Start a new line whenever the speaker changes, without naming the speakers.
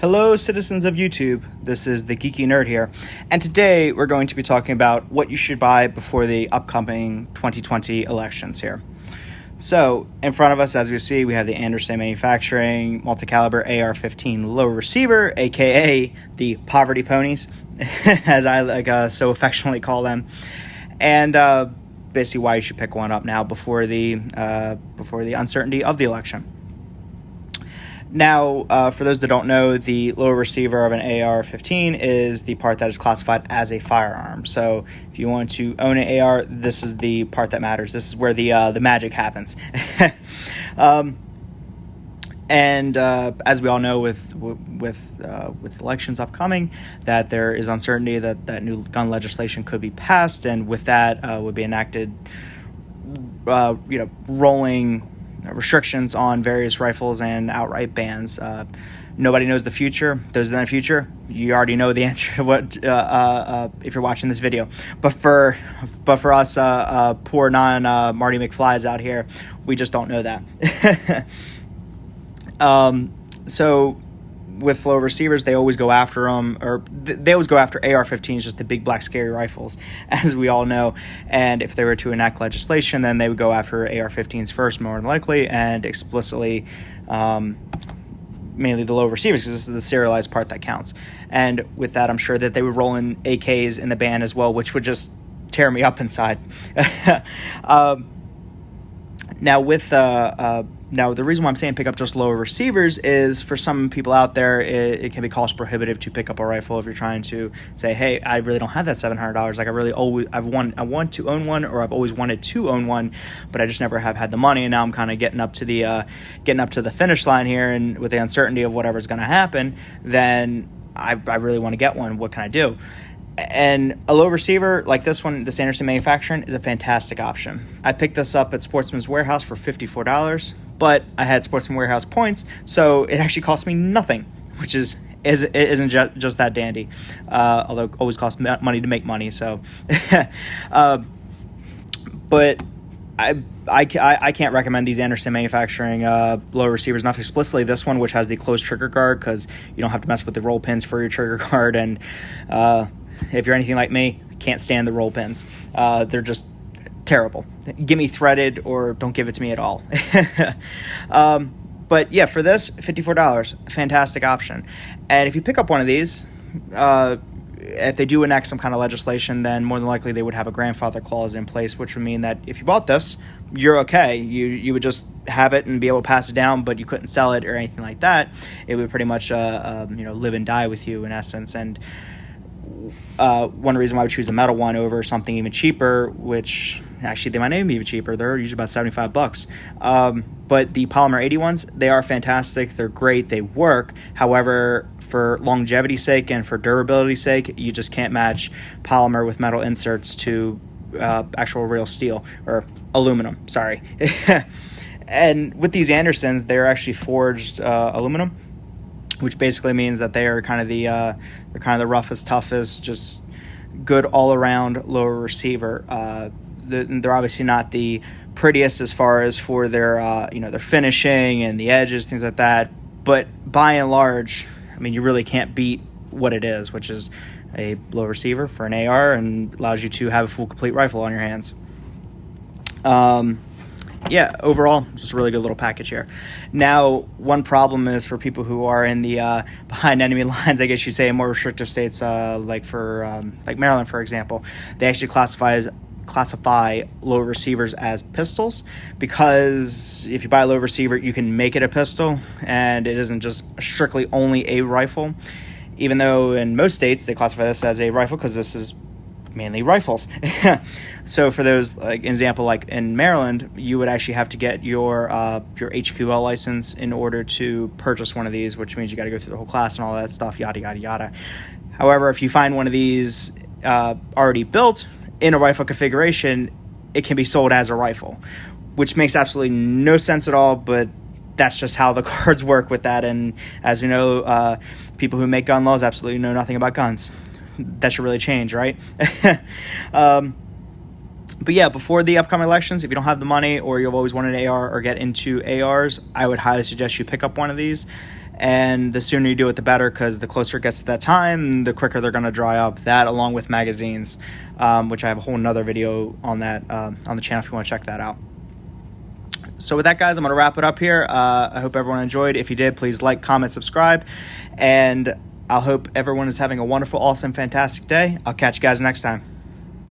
Hello, citizens of YouTube. This is the Geeky Nerd here, and today we're going to be talking about what you should buy before the upcoming 2020 elections here. So, in front of us, as we see, we have the Anderson Manufacturing multi-caliber AR-15 low receiver, aka the poverty ponies, as I so affectionately call them, and basically why you should pick one up now before the uncertainty of the election. Now, for those that don't know, the low receiver of an AR-15 is the part that is classified as a firearm. So if you want to own an AR, this is the part that matters. This is where the magic happens. And as we all know, with elections upcoming, that there is uncertainty that new gun legislation could be passed, and with that would be enacted, rolling restrictions on various rifles and outright bans. Nobody knows the future. Those in the future, you already know the answer to what if you're watching this video. But for us poor non Marty McFlys out here, we just don't know that. So with low receivers, they always go after them, or they always go after AR-15s, just the big black scary rifles, as we all know. And if they were to enact legislation, then they would go after AR-15s first, more than likely, and explicitly mainly the low receivers, because this is the serialized part that counts. And with that, I'm sure that they would roll in AKs in the ban as well, which would just tear me up inside. Now, the reason why I'm saying pick up just lower receivers is for some people out there, it can be cost prohibitive to pick up a rifle if you're trying to say, hey, I really don't have that $700. Like I want to own one, or I've always wanted to own one, but I just never have had the money. And now I'm kind of getting up to the finish line here, and with the uncertainty of whatever's going to happen, then I really want to get one. What can I do? And a low receiver like this one, this Anderson Manufacturing, is a fantastic option. I picked this up at Sportsman's Warehouse for $54, but I had Sportsman's Warehouse points, so it actually cost me nothing, which isn't just that dandy. Although it always costs money to make money. So, but I can't recommend these Anderson Manufacturing low receivers, not explicitly this one, which has the closed trigger guard, because you don't have to mess with the roll pins for your trigger guard. And if you're anything like me, I can't stand the roll pins. They're just terrible. Give me threaded, or don't give it to me at all. But yeah, for this, $54, fantastic option. And if you pick up one of these, if they do enact some kind of legislation, then more than likely they would have a grandfather clause in place, which would mean that if you bought this, you're okay. You would just have it and be able to pass it down, but you couldn't sell it or anything like that. It would pretty much live and die with you in essence. And one reason why I would choose a metal one over something even cheaper, which actually they might even be even cheaper. They're usually about $75. But the polymer 80 ones, they are fantastic. They're great. They work. However, for longevity's sake and for durability's sake, you just can't match polymer with metal inserts to actual real steel, or aluminum. Sorry. And with these Andersons, they're actually forged aluminum, which basically means that they are kind of the roughest, toughest, just good all around lower receiver. They're obviously not the prettiest as far as for their their finishing and the edges, things like that. But by and large, I mean, you really can't beat what it is, which is a low receiver for an AR, and allows you to have a full complete rifle on your hands. Yeah, overall, just a really good little package here. Now, one problem is for people who are in the behind enemy lines, I guess you say, in more restrictive states, like Maryland, for example, they actually classify low receivers as pistols, because if you buy a low receiver, you can make it a pistol, and it isn't just strictly only a rifle, even though in most states they classify this as a rifle, because this is mainly rifles. So for those, like example, like in Maryland, you would actually have to get your HQL license in order to purchase one of these, which means you got to go through the whole class and all that stuff, yada yada yada. However, if you find one of these already built in a rifle configuration, it can be sold as a rifle, which makes absolutely no sense at all, but that's just how the cards work with that. And as we know, people who make gun laws absolutely know nothing about guns. That should really change, right? But yeah, before the upcoming elections, if you don't have the money, or you've always wanted an AR or get into ARs, I would highly suggest you pick up one of these. and the sooner you do it, the better, because the closer it gets to that time, the quicker they're going to dry up. That, along with magazines, which I have a whole nother video on that on the channel if you want to check that out. So with that, guys, I'm going to wrap it up here. I hope everyone enjoyed. If you did, please like, comment, subscribe, and I hope everyone is having a wonderful, awesome, fantastic day. I'll catch you guys next time.